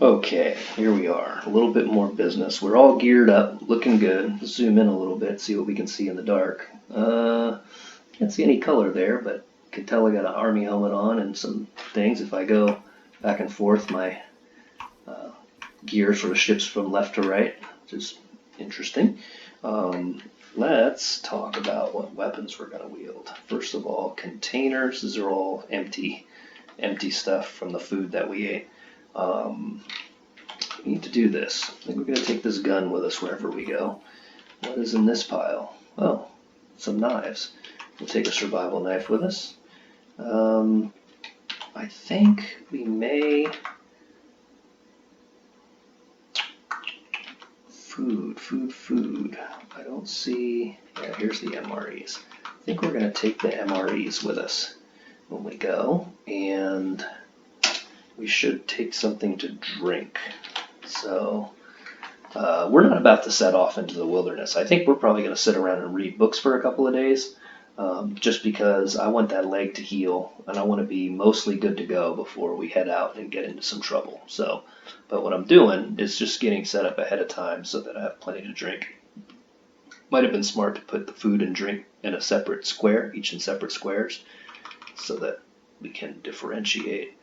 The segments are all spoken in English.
Okay, here we are. A little bit more business. We're all geared up, looking good. Zoom in a little bit, see what we can see in the dark. Can't see any color there, but you can tell I got an army helmet on and some things. If I go back and forth, my uh, gear sort of shifts from left to right, which is interesting. Let's talk about what weapons we're going to wield. First of all, containers. These are all empty stuff from the food that we ate. We need to do this. I think we're going to take this gun with us wherever we go. What is in this pile? Oh, some knives. We'll take a survival knife with us. I think we may... Food. I don't see... Yeah, here's the MREs. I think we're going to take the MREs with us when we go, and we should take something to drink. So we're not about to set off into the wilderness. I think we're probably going to sit around and read books for a couple of days, just because I want that leg to heal, and I want to be mostly good to go before we head out and get into some trouble. So, but what I'm doing is just getting set up ahead of time so that I have plenty to drink. Might have been smart to put the food and drink in a separate square, each in separate squares, so that we can differentiate.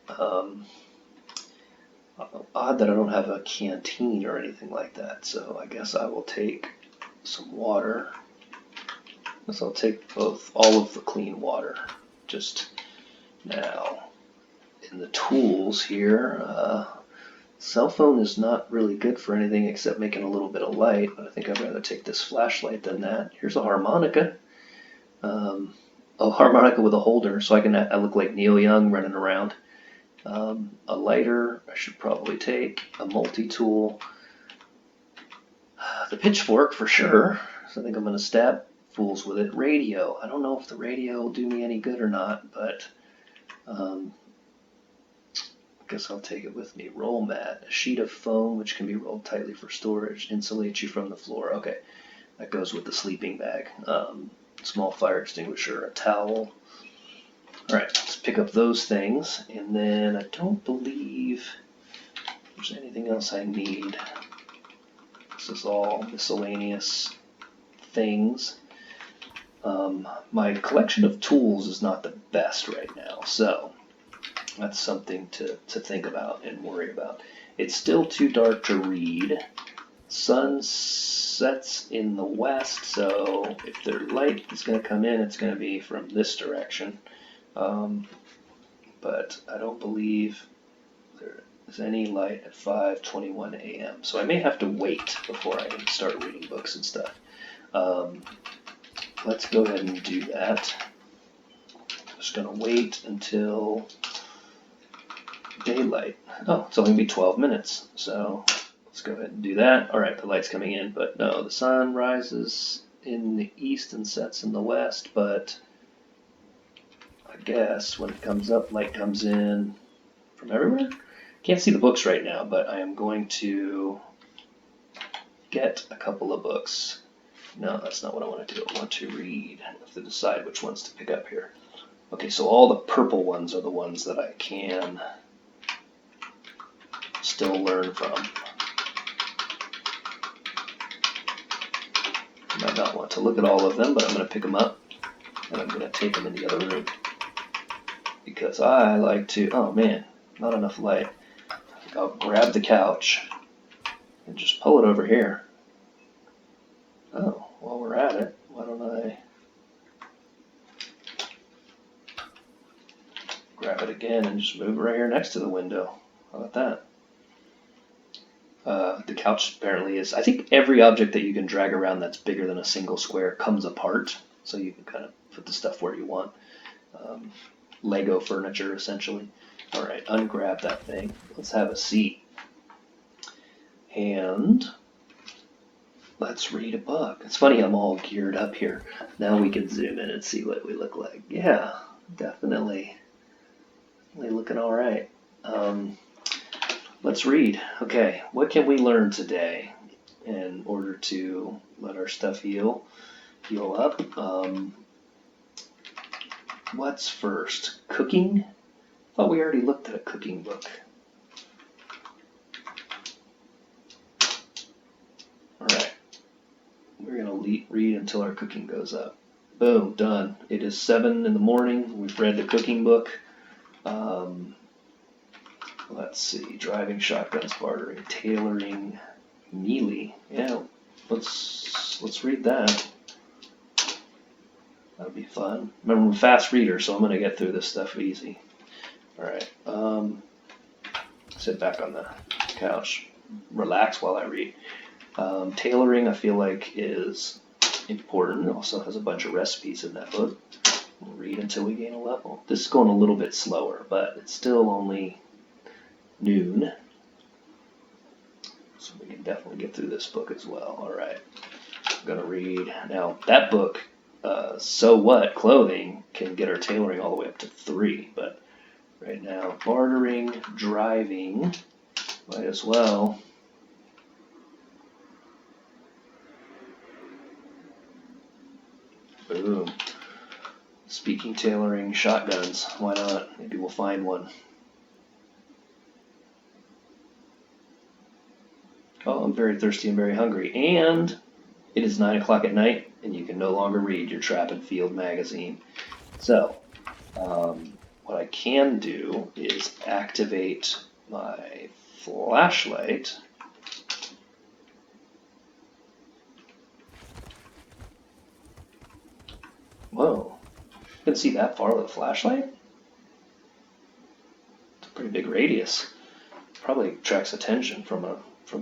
Odd that I don't have a canteen or anything like that, so I guess I will take some water. I guess I'll take all of the clean water. Just now, in the tools here, cell phone is not really good for anything except making a little bit of light, but I think I'd rather take this flashlight than that. Here's a harmonica. A harmonica with a holder, so I look like Neil Young running around. A lighter, I should probably take. A multi-tool. The pitchfork for sure, so I think I'm going to stab fools with it. Radio, I don't know if the radio will do me any good or not, but I guess I'll take it with me. Roll mat, a sheet of foam which can be rolled tightly for storage, insulates you from the floor. Okay, that goes with the sleeping bag. Small fire extinguisher, a towel. All right, let's pick up those things, and then I don't believe there's anything else I need. This is all miscellaneous things. My collection of tools is not the best right now, so that's something to think about and worry about. It's still too dark to read. Sun sets in the west, so if their light is going to come in, it's going to be from this direction. But I don't believe there is any light at 5:21 a.m. So I may have to wait before I can start reading books and stuff. Let's go ahead and do that. Just going to wait until daylight. Oh, it's only going to be 12 minutes. So let's go ahead and do that. All right, the light's coming in, but no, the sun rises in the east and sets in the west, but I guess when it comes up, light comes in from everywhere. Can't see the books right now, but I am going to get a couple of books. No, that's not what I want to do. I want to read. I have to decide which ones to pick up here. Okay, so all the purple ones are the ones that I can still learn from. I might not want to look at all of them, but I'm going to pick them up, and I'm going to take them in the other room. Because I like to, oh man, not enough light. I think I'll grab the couch and just pull it over here. Oh, while we're at it, why don't I grab it again and just move it right here next to the window. How about that? The couch apparently is, I think every object that you can drag around that's bigger than a single square comes apart, so you can kind of put the stuff where you want. Lego furniture, essentially. All right, ungrab that thing. Let's have a seat. And let's read a book. It's funny I'm all geared up here. Now we can zoom in and see what we look like. Yeah, definitely looking all right. Let's read. Okay, what can we learn today in order to let our stuff heal up? What's first? Cooking? I thought we already looked at a cooking book. We're going to read until our cooking goes up. Boom, done. It is 7 in the morning. We've read the cooking book. Let's see. Driving, shotguns, bartering, tailoring, melee. Yeah, let's read that. That'll be fun. Remember, I'm a fast reader, so I'm going to get through this stuff easy. All right. Sit back on the couch. Relax while I read. Tailoring, I feel like, is important. It also has a bunch of recipes in that book. We'll read until we gain a level. This is going a little bit slower, but it's still only noon. So we can definitely get through this book as well. All right. I'm going to read. Now, that book, So What? Clothing, can get our tailoring all the way up to 3. But right now, bartering, driving, might as well. Boom. Speaking, tailoring, shotguns. Why not? Maybe we'll find one. Oh, I'm very thirsty and very hungry. And it is 9 o'clock at night, and you can no longer read your Trap and Field magazine. So, what I can do is activate my flashlight. Whoa. You can see that far with a flashlight? It's a pretty big radius. Probably attracts attention from a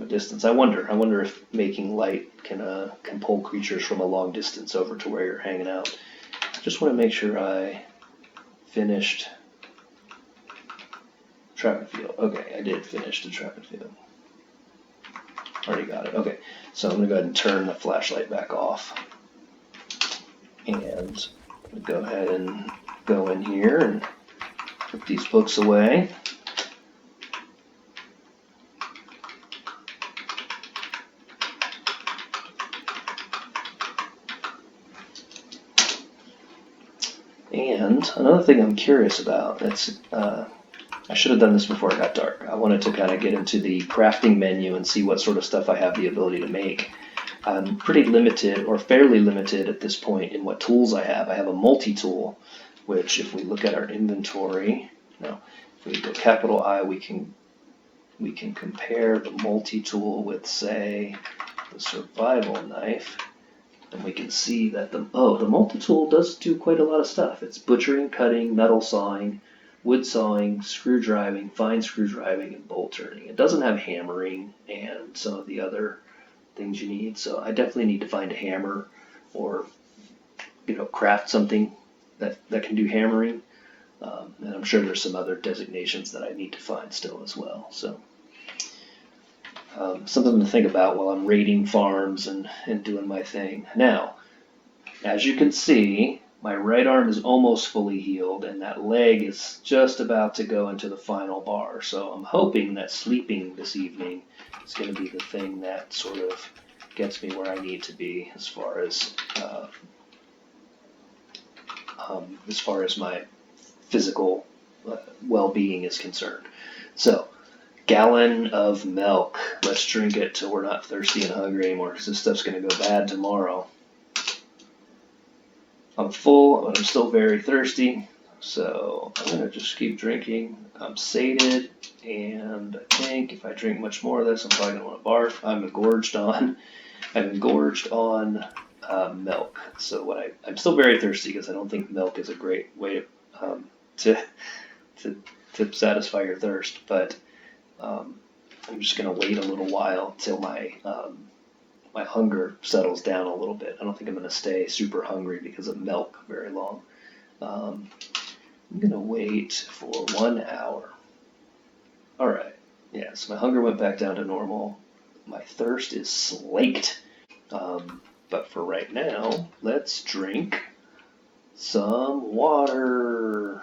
distance. I wonder if making light can pull creatures from a long distance over to where you're hanging out. Just want to make sure I finished Trap and Field. Okay, I did finish the Trap and Field. Already got it. Okay, so I'm going to go ahead and turn the flashlight back off. And go ahead and go in here and put these books away. And another thing I'm curious about, I should have done this before it got dark. I wanted to kind of get into the crafting menu and see what sort of stuff I have the ability to make. I'm pretty limited, or fairly limited at this point, in what tools I have. I have a multi-tool, which if we look at our inventory, if we go capital I, we can compare the multi-tool with, say, the survival knife. And we can see that the multi-tool does do quite a lot of stuff. It's butchering, cutting, metal sawing, wood sawing, screw driving, fine screw driving, and bolt turning. It doesn't have hammering and some of the other things you need. So I definitely need to find a hammer or, craft something that can do hammering. And I'm sure there's some other designations that I need to find still as well. So something to think about while I'm raiding farms and doing my thing. Now, as you can see, my right arm is almost fully healed, and that leg is just about to go into the final bar. So I'm hoping that sleeping this evening is going to be the thing that sort of gets me where I need to be as far as my physical well-being is concerned. So, gallon of milk. Let's drink it till we're not thirsty and hungry anymore, because this stuff's going to go bad tomorrow. I'm full, but I'm still very thirsty, so I'm going to just keep drinking. I'm sated, and I think if I drink much more of this, I'm probably going to want to barf. I'm engorged on milk. So I'm still very thirsty because I don't think milk is a great way to satisfy your thirst, but I'm just going to wait a little while till my hunger settles down a little bit. I don't think I'm going to stay super hungry because of milk very long. I'm going to wait for 1 hour. All right. Yeah, so my hunger went back down to normal. My thirst is slaked. But for right now, let's drink some water.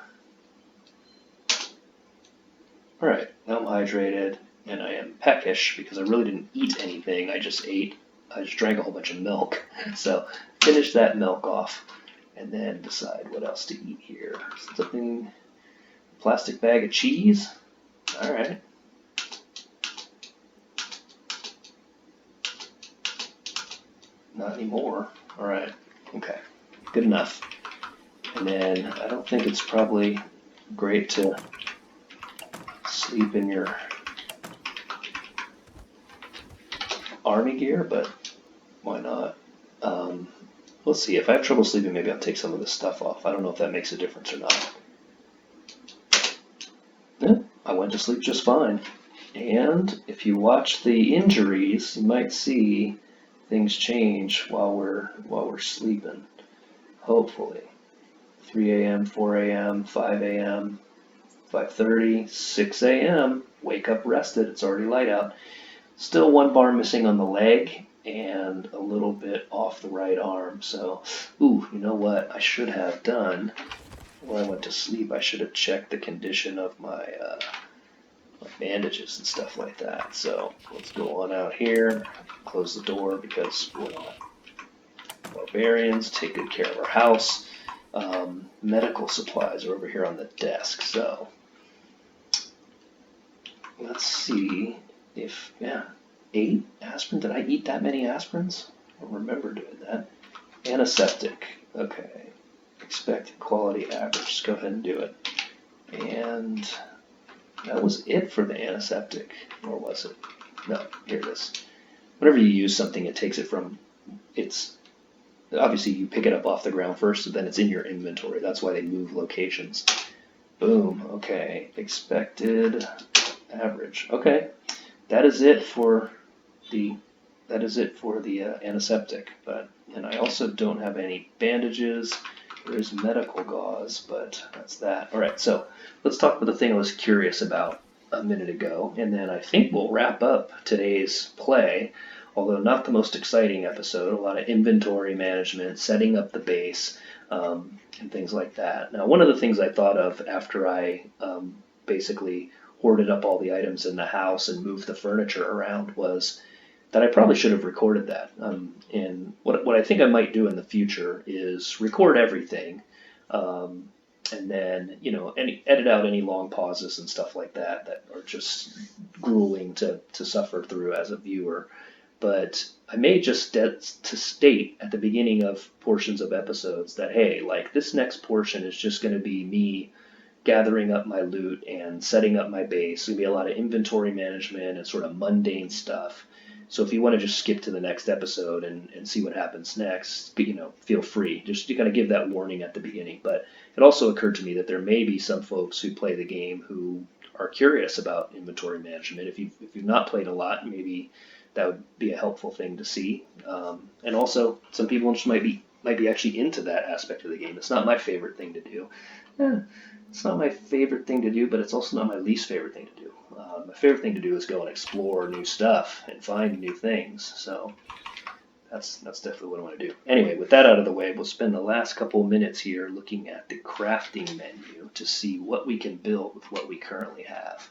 All right, now I'm hydrated, and I am peckish because I really didn't eat anything. I just drank a whole bunch of milk. So finish that milk off, and then decide what else to eat here. Something, plastic bag of cheese. All right. Not anymore. All right. Okay. Good enough. And then I don't think it's probably great to sleep in your army gear, but why not? Let's see. If I have trouble sleeping, maybe I'll take some of this stuff off. I don't know if that makes a difference or not. Yeah, I went to sleep just fine. And if you watch the injuries, you might see things change while we're sleeping. Hopefully. 3 a.m., 4 a.m., 5 a.m., 5:30, 6 a.m. Wake up rested. It's already light out. Still one bar missing on the leg and a little bit off the right arm. So, ooh, you know what I should have done when I went to sleep? I should have checked the condition of my bandages and stuff like that. So let's go on out here, close the door because we're not barbarians, take good care of our house. Medical supplies are over here on the desk, so let's see if, 8 aspirin. Did I eat that many aspirins? I don't remember doing that. Antiseptic, okay. Expected quality average, just go ahead and do it. And that was it for the antiseptic, or was it? No, here it is. Whenever you use something, it takes it from, obviously you pick it up off the ground first, and then it's in your inventory. That's why they move locations. Boom, okay, expected average. Okay, that is it for the antiseptic. And I also don't have any bandages. There's medical gauze, but that's that. All right, so let's talk about the thing I was curious about a minute ago, and then I think we'll wrap up today's play, although not the most exciting episode. A lot of inventory management, setting up the base, and things like that. Now, one of the things I thought of after I basically hoarded up all the items in the house and moved the furniture around was that I probably should have recorded that. And what I think I might do in the future is record everything, and then edit out any long pauses and stuff like that that are just grueling to suffer through as a viewer. But I may just to state at the beginning of portions of episodes that, hey, like this next portion is just going to be me gathering up my loot and setting up my base. It's going to be a lot of inventory management and sort of mundane stuff. So if you want to just skip to the next episode and see what happens next, feel free. Just you got to give that warning at the beginning. But it also occurred to me that there may be some folks who play the game who are curious about inventory management. If you've not played a lot, maybe that would be a helpful thing to see. And also, some people just might be actually into that aspect of the game. It's not my favorite thing to do. It's not my favorite thing to do, but it's also not my least favorite thing to do. My favorite thing to do is go and explore new stuff and find new things. So that's definitely what I want to do. Anyway, with that out of the way, we'll spend the last couple of minutes here looking at the crafting menu to see what we can build with what we currently have.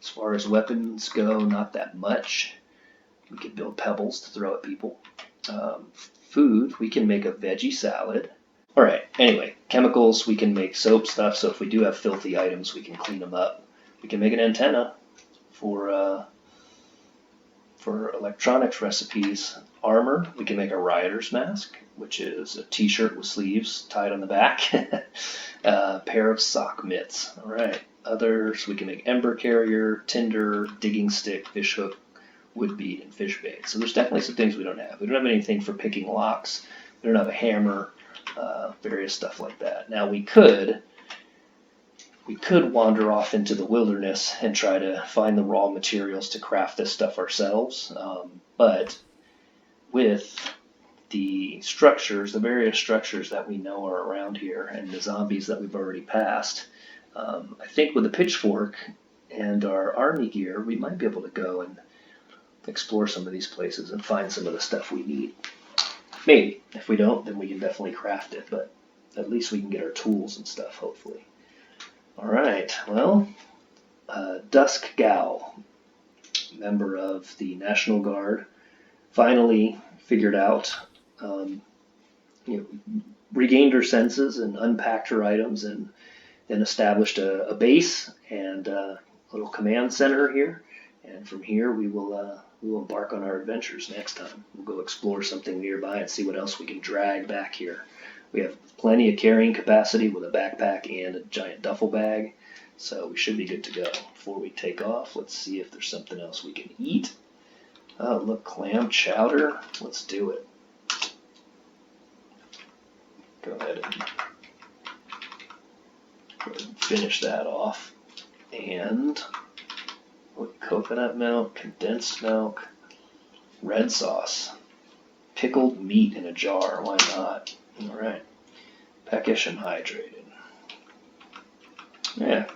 As far as weapons go, not that much. We can build pebbles to throw at people. Food, we can make a veggie salad. All right, anyway, chemicals, we can make soap stuff, so if we do have filthy items, we can clean them up. We can make an antenna for electronics recipes. Armor, we can make a rider's mask, which is a t-shirt with sleeves tied on the back. A pair of sock mitts. All right, others, we can make ember carrier, tinder, digging stick, fish hook, wood bead, and fish bait. So there's definitely some things we don't have. We don't have anything for picking locks. We don't have a hammer. Various stuff like that. Now we could wander off into the wilderness and try to find the raw materials to craft this stuff ourselves. But with the various structures that we know are around here and the zombies that we've already passed, I think with a pitchfork and our army gear, we might be able to go and explore some of these places and find some of the stuff we need. Maybe. If we don't, then we can definitely craft it, but at least we can get our tools and stuff, hopefully. All right, well, Dusk Gal, member of the National Guard, finally figured out, regained her senses and unpacked her items and then established a base and a little command center here. And from here, we will embark on our adventures next time. We'll go explore something nearby and see what else we can drag back here. We have plenty of carrying capacity with a backpack and a giant duffel bag, so we should be good to go. Before we take off, let's see if there's something else we can eat. Oh, look, clam chowder. Let's do it. Go ahead and finish that off. And coconut milk, condensed milk, red sauce, pickled meat in a jar. Why not? All right. Peckish and hydrated. Yeah,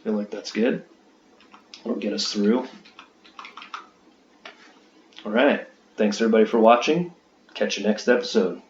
feel like that's good. That'll get us through. All right. Thanks everybody for watching. Catch you next episode.